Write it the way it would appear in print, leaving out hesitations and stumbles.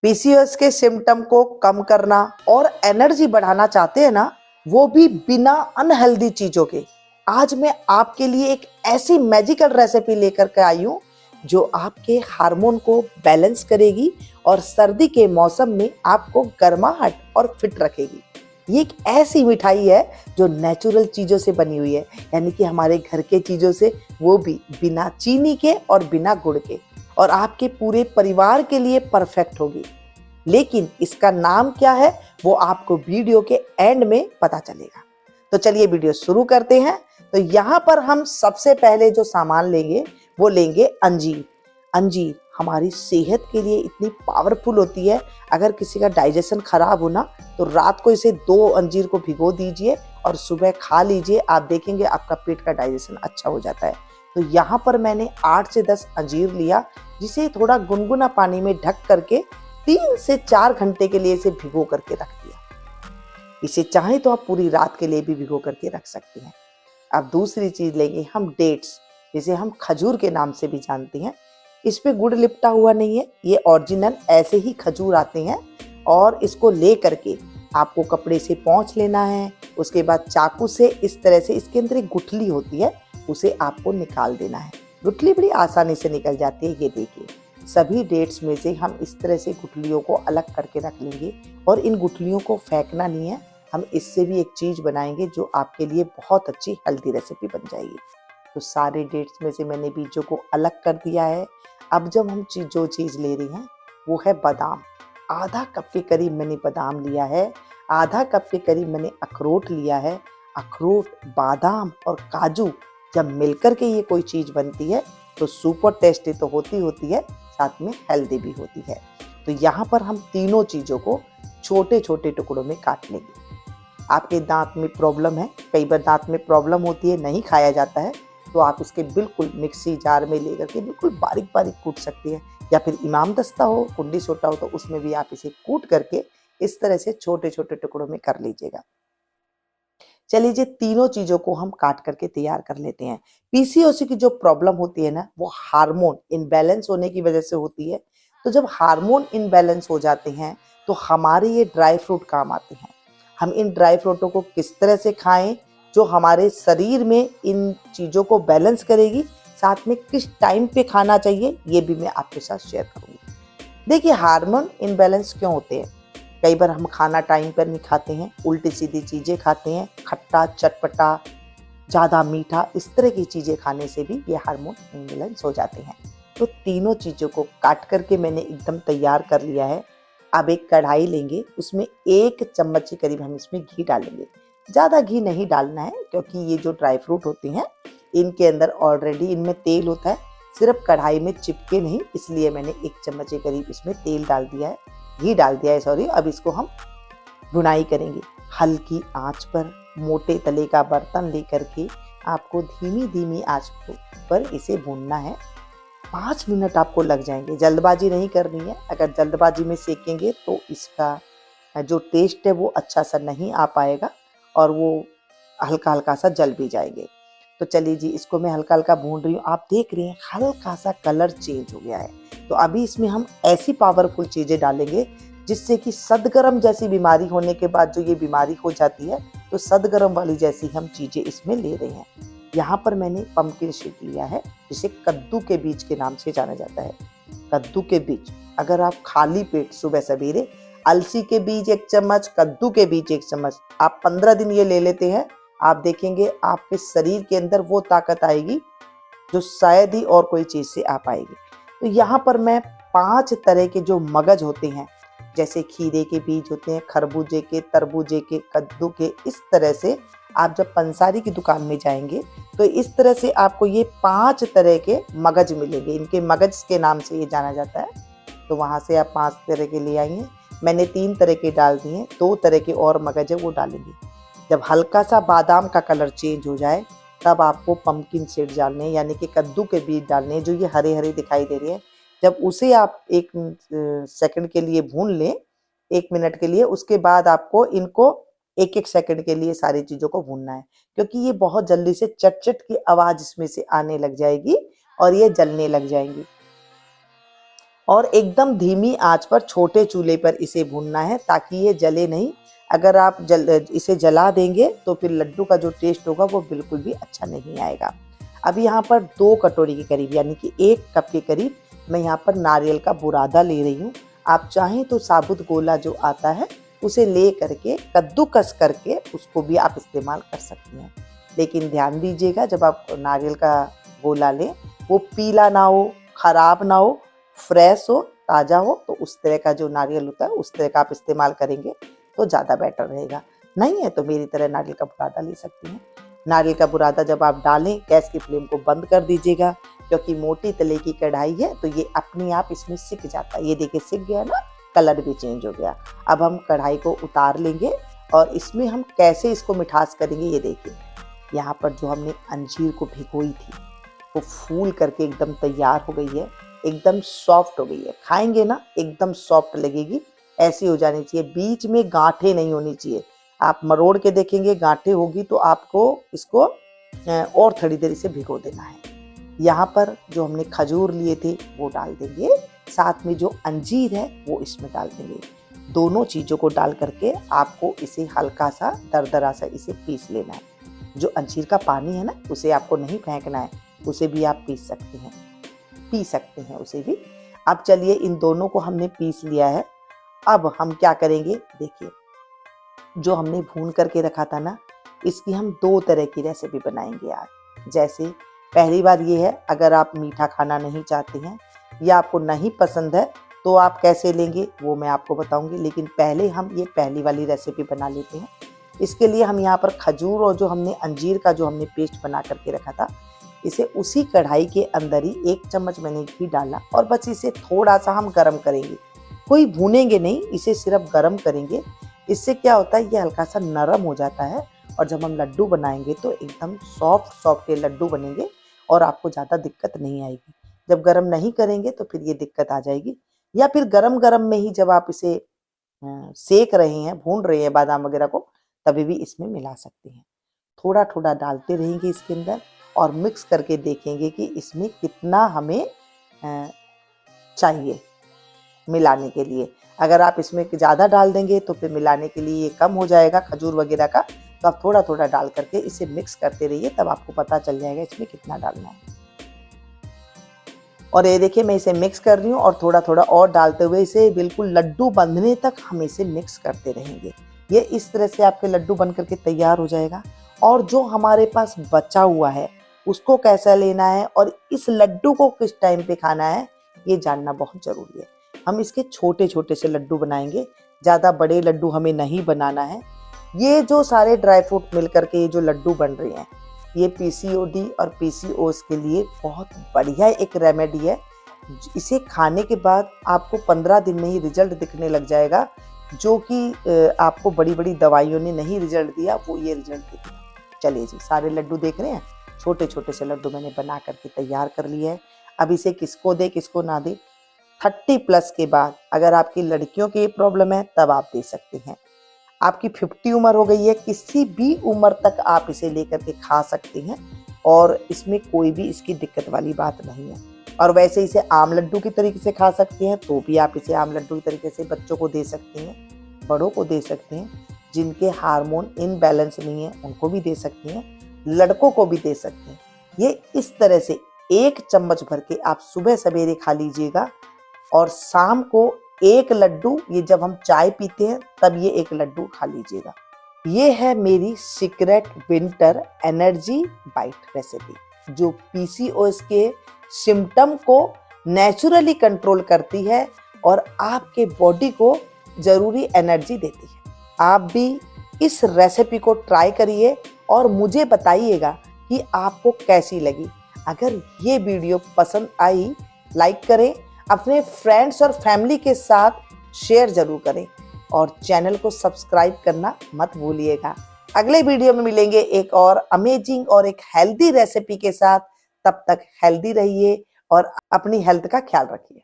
PCOS के symptom को कम करना और एनर्जी बढ़ाना चाहते हैं ना, वो भी बिना अनहेल्दी चीजों के। आज मैं आपके लिए एक ऐसी मैजिकल रेसिपी लेकर के आई हूँ जो आपके हार्मोन को बैलेंस करेगी और सर्दी के मौसम में आपको गर्माहट और फिट रखेगी। ये एक ऐसी मिठाई है जो नेचुरल चीजों से बनी हुई है, यानी कि हमारे घर के चीजों से, वो भी बिना चीनी के और बिना गुड़ के, और आपके पूरे परिवार के लिए परफेक्ट होगी। लेकिन इसका नाम क्या है वो आपको वीडियो के एंड में पता चलेगा। तो चलिए वीडियो शुरू करते हैं। तो यहाँ पर हम सबसे पहले जो सामान लेंगे वो लेंगे अंजीर। अंजीर हमारी सेहत के लिए इतनी पावरफुल होती है। अगर किसी का डाइजेशन खराब हो ना, तो रात को इसे 2 अंजीर को भिगो दीजिए और सुबह खा लीजिए। आप देखेंगे आपका पेट का डाइजेशन अच्छा हो जाता है। तो यहाँ पर मैंने 8 से 10 अंजीर लिया, जिसे थोड़ा गुनगुना पानी में ढक करके 3 से 4 घंटे के लिए इसे भिगो करके रख दिया। इसे चाहे तो आप पूरी रात के लिए भी भिगो करके रख सकते हैं। अब दूसरी चीज लेंगे हम डेट्स, जिसे हम खजूर के नाम से भी जानते हैं। इस पे गुड़ लिपटा हुआ नहीं है, ये ओरिजिनल ऐसे ही खजूर आते हैं। और इसको ले करके आपको कपड़े से पोंछ लेना है। उसके बाद चाकू से इस तरह से, इसके अंदर एक गुठली होती है, उसे आपको निकाल देना है। गुठली बड़ी आसानी से निकल जाती है। ये देखिए, सभी डेट्स में से हम इस तरह से गुठलियों को अलग करके रख लेंगे। और इन गुठलियों को फेंकना नहीं है, हम इससे भी एक चीज बनाएंगे जो आपके लिए बहुत अच्छी हेल्दी रेसिपी बन जाएगी। तो सारे डेट्स में से मैंने बीजों को अलग कर दिया है। अब जब हम जो चीज ले रहे हैं वो है बादाम। आधा कप के करीब मैंने बादाम लिया है। आधा कप के करीब मैंने अखरोट लिया है। अखरोट, बादाम और काजू जब मिलकर के ये कोई चीज बनती है तो सुपर टेस्टी तो होती है, साथ में हेल्दी भी होती है। तो यहाँ पर हम तीनों चीजों को छोटे छोटे टुकड़ों में काट लेंगे। आपके दांत में प्रॉब्लम है, कई बार दांत में प्रॉब्लम होती है, नहीं खाया जाता है, तो आप इसके बिल्कुल मिक्सी जार में लेकर के बिल्कुल बारीक बारीक कूट सकते हैं। या फिर इमाम दस्ता हो, कुंडी सोटा हो, तो उसमें भी आप इसे कूट करके इस तरह से छोटे छोटे टुकड़ों में कर लीजिएगा। चलिए जी, तीनों चीजों को हम काट करके तैयार कर लेते हैं। पीसीओएस की जो प्रॉब्लम होती है ना, वो हार्मोन इनबैलेंस होने की वजह से होती है। तो जब हार्मोन इनबैलेंस हो जाते हैं तो हमारे ये ड्राई फ्रूट काम आते हैं। हम इन ड्राई फ्रूटों को किस तरह से खाएं जो हमारे शरीर में इन चीजों को बैलेंस करेगी, साथ में किस टाइम पे खाना चाहिए, ये भी मैं आपके साथ शेयर करूंगी। देखिए, हार्मोन इनबैलेंस क्यों होते हैं? कई बार हम खाना टाइम पर नहीं खाते हैं, उल्टी सीधी चीजें खाते हैं, खट्टा चटपटा, ज्यादा मीठा, इस तरह की चीजें खाने से भी ये हार्मोन इम्बैलेंस हो जाते हैं। तो तीनों चीजों को काट करके मैंने एकदम तैयार कर लिया है। अब एक कढ़ाई लेंगे, उसमें 1 चम्मच के करीब हम इसमें घी डालेंगे। ज्यादा घी नहीं डालना है, क्योंकि ये जो ड्राई फ्रूट होते हैं इनके अंदर ऑलरेडी इनमें तेल होता है, सिर्फ कढ़ाई में चिपके नहीं, इसलिए मैंने 1 चम्मच के करीब इसमें तेल डाल दिया है, घी डाल दिया है, सॉरी। अब इसको हम भुनाई करेंगे हल्की आंच पर। मोटे तले का बर्तन लेकर के आपको धीमी धीमी आंच पर इसे भूनना है। 5 मिनट आपको लग जाएंगे, जल्दबाजी नहीं करनी है। अगर जल्दबाजी में सेकेंगे तो इसका जो टेस्ट है वो अच्छा सा नहीं आ पाएगा और वो हल्का हल्का सा जल भी जाएंगे। तो चलिए जी, इसको मैं हल्का हल्का भून रही हूँ। आप देख रहे हैं हल्का सा कलर चेंज हो गया है। तो अभी इसमें हम ऐसी पावरफुल चीजें डालेंगे जिससे कि सदगर्म जैसी बीमारी होने के बाद जो ये बीमारी हो जाती है, तो सदगर्म वाली जैसी हम चीजें इसमें ले रहे हैं। यहाँ पर मैंने पंपकिन सीड लिया है, जिसे कद्दू के बीज के नाम से जाना जाता है। कद्दू के बीज, अगर आप खाली पेट सुबह सवेरे अलसी के बीज 1 चम्मच, कद्दू के बीज 1 चम्मच, आप 15 दिन ये ले लेते हैं, आप देखेंगे आपके शरीर के अंदर वो ताकत आएगी जो शायद ही और कोई चीज से आ पाएगी। तो यहाँ पर मैं 5 तरह के जो मगज होते हैं, जैसे खीरे के बीज होते हैं, खरबूजे के, तरबूजे के, कद्दू के, इस तरह से आप जब पंसारी की दुकान में जाएंगे तो इस तरह से आपको ये 5 तरह के मगज मिलेंगे। इनके मगज के नाम से ये जाना जाता है। तो वहाँ से आप 5 तरह के ले आएंगे। मैंने 3 तरह के डाल दिए, 2 तरह के और मगज है वो डालेंगे। जब हल्का सा बादाम का कलर चेंज हो जाए तब आपको पंपकिन सीड डालने, यानी कि कद्दू के बीज डालने, जो ये हरे हरे दिखाई दे रहे हैं। जब उसे आप 1 सेकंड के लिए भून लें, 1 मिनट के लिए, उसके बाद आपको इनको 1-1 सेकंड के लिए सारी चीजों को भूनना है, क्योंकि ये बहुत जल्दी से चट चट की आवाज इसमें से आने लग जाएगी और ये जलने लग जाएंगी। और एकदम धीमी आंच पर छोटे चूल्हे पर इसे भूनना है ताकि ये जले नहीं। अगर आप इसे जला देंगे तो फिर लड्डू का जो टेस्ट होगा वो बिल्कुल भी अच्छा नहीं आएगा। अब यहाँ पर 2 कटोरी के करीब यानी कि 1 कप के करीब मैं यहाँ पर नारियल का बुरादा ले रही हूँ। आप चाहें तो साबुत गोला जो आता है उसे ले करके कद्दूकस करके उसको भी आप इस्तेमाल कर सकते हैं। लेकिन ध्यान दीजिएगा, जब आप नारियल का गोला लें वो पीला ना हो, खराब ना हो, फ्रेश हो, ताज़ा हो। तो उस तरह का जो नारियल होता है उस तरह का आप इस्तेमाल करेंगे तो ज़्यादा बेटर रहेगा। नहीं है तो मेरी तरह नारियल का बुरादा ले सकती हैं। नारियल का बुरादा जब आप डालें गैस की फ्लेम को बंद कर दीजिएगा, क्योंकि मोटी तले की कढ़ाई है तो ये अपने आप इसमें सिक जाता है। ये देखिए सिक गया ना, कलर भी चेंज हो गया। अब हम कढ़ाई को उतार लेंगे और इसमें हम कैसे इसको मिठास करेंगे ये देखिए। यहाँ पर जो हमने अंजीर को भिगोई थी वो फूल करके एकदम तैयार हो गई है, एकदम सॉफ्ट हो गई है। खाएंगे ना एकदम सॉफ्ट लगेगी, ऐसी हो जानी चाहिए। बीच में गांठें नहीं होनी चाहिए। आप मरोड़ के देखेंगे गांठें होगी तो आपको इसको और थोड़ी देर इसे भिगो देना है। यहाँ पर जो हमने खजूर लिए थे वो डाल देंगे, साथ में जो अंजीर है वो इसमें डाल देंगे। दोनों चीज़ों को डाल करके आपको इसे हल्का सा दरदरा सा इसे पीस लेना है। जो अंजीर का पानी है ना उसे आपको नहीं फेंकना है, उसे भी आप पी सकते हैं उसे भी। अब चलिए इन दोनों को हमने पीस लिया है। अब हम क्या करेंगे देखिए, जो हमने भून करके रखा था ना इसकी हम 2 तरह की रेसिपी बनाएंगे आज। जैसे पहली बार ये है, अगर आप मीठा खाना नहीं चाहते हैं या आपको नहीं पसंद है तो आप कैसे लेंगे वो मैं आपको बताऊंगी। लेकिन पहले हम ये पहली वाली रेसिपी बना लेते हैं। इसके लिए हम यहाँ पर खजूर और जो हमने अंजीर का जो हमने पेस्ट बना करके रखा था इसे उसी कढ़ाई के अंदर ही 1 चम्मच मैंने घी डाला और बस इसे थोड़ा सा हम गरम करेंगे। कोई भूनेंगे नहीं, इसे सिर्फ गरम करेंगे। इससे क्या होता है, ये हल्का सा नरम हो जाता है और जब हम लड्डू बनाएंगे तो एकदम सॉफ्ट ये लड्डू बनेंगे और आपको ज़्यादा दिक्कत नहीं आएगी। जब गरम नहीं करेंगे तो फिर ये दिक्कत आ जाएगी। या फिर गरम गरम में ही जब आप इसे सेक रहे हैं, भून रहे हैं बादाम वगैरह को, तभी भी इसमें मिला सकते हैं। थोड़ा थोड़ा डालते रहेंगे इसके अंदर और मिक्स करके देखेंगे कि इसमें कितना हमें चाहिए मिलाने के लिए। अगर आप इसमें ज़्यादा डाल देंगे तो फिर मिलाने के लिए ये कम हो जाएगा खजूर वगैरह का। तो आप थोड़ा थोड़ा डाल करके इसे मिक्स करते रहिए, तब आपको पता चल जाएगा इसमें कितना डालना है। और ये देखिए मैं इसे मिक्स कर रही हूँ और थोड़ा थोड़ा और डालते हुए इसे बिल्कुल लड्डू बंधने तक हम इसे मिक्स करते रहेंगे। ये इस तरह से आपके लड्डू बन करके तैयार हो जाएगा। और जो हमारे पास बचा हुआ है उसको कैसा लेना है और इस लड्डू को किस टाइम पे खाना है ये जानना बहुत ज़रूरी है। हम इसके छोटे छोटे से लड्डू बनाएंगे, ज़्यादा बड़े लड्डू हमें नहीं बनाना है। ये जो सारे ड्राई फ्रूट मिल करके ये जो लड्डू बन रहे हैं ये पीसीओडी और पीसीओएस के लिए बहुत बढ़िया एक रेमेडी है। इसे खाने के बाद आपको 15 दिन में ही रिजल्ट दिखने लग जाएगा। जो कि आपको बड़ी बड़ी दवाइयों ने नहीं रिजल्ट दिया वो ये रिजल्ट देगा। चलिए जी, सारे लड्डू देख रहे हैं, छोटे छोटे से लड्डू मैंने बना करके तैयार कर लिए हैं। अब इसे किसको दे किसको ना दे, 30+ के बाद अगर आपकी लड़कियों की प्रॉब्लम है तब आप दे सकते हैं। आपकी 50 उम्र हो गई है, किसी भी उम्र तक आप इसे लेकर के खा सकते हैं और इसमें कोई भी इसकी दिक्कत वाली बात नहीं है। और वैसे इसे आम लड्डू की तरीके से खा सकते हैं तो भी आप इसे आम लड्डू की तरीके से बच्चों को दे सकते हैं, बड़ों को दे सकते हैं, जिनके हार्मोन इनबैलेंस नहीं है उनको भी दे सकते हैं, लड़कों को भी दे सकते हैं। ये इस तरह से 1 चम्मच भर के आप सुबह सवेरे खा लीजिएगा और शाम को 1 लड्डू, ये जब हम चाय पीते हैं तब ये 1 लड्डू खा लीजिएगा। ये है मेरी secret winter energy bite recipe जो पीसीओएस के सिम्टम को नेचुरली कंट्रोल करती है और आपके बॉडी को जरूरी एनर्जी देती है। आप भी इस रेसिपी को ट्राई करिए और मुझे बताइएगा कि आपको कैसी लगी। अगर ये वीडियो पसंद आई लाइक करें, अपने फ्रेंड्स और फैमिली के साथ शेयर जरूर करें और चैनल को सब्सक्राइब करना मत भूलिएगा। अगले वीडियो में मिलेंगे एक और अमेजिंग और एक हेल्दी रेसिपी के साथ। तब तक हेल्दी रहिए और अपनी हेल्थ का ख्याल रखिए।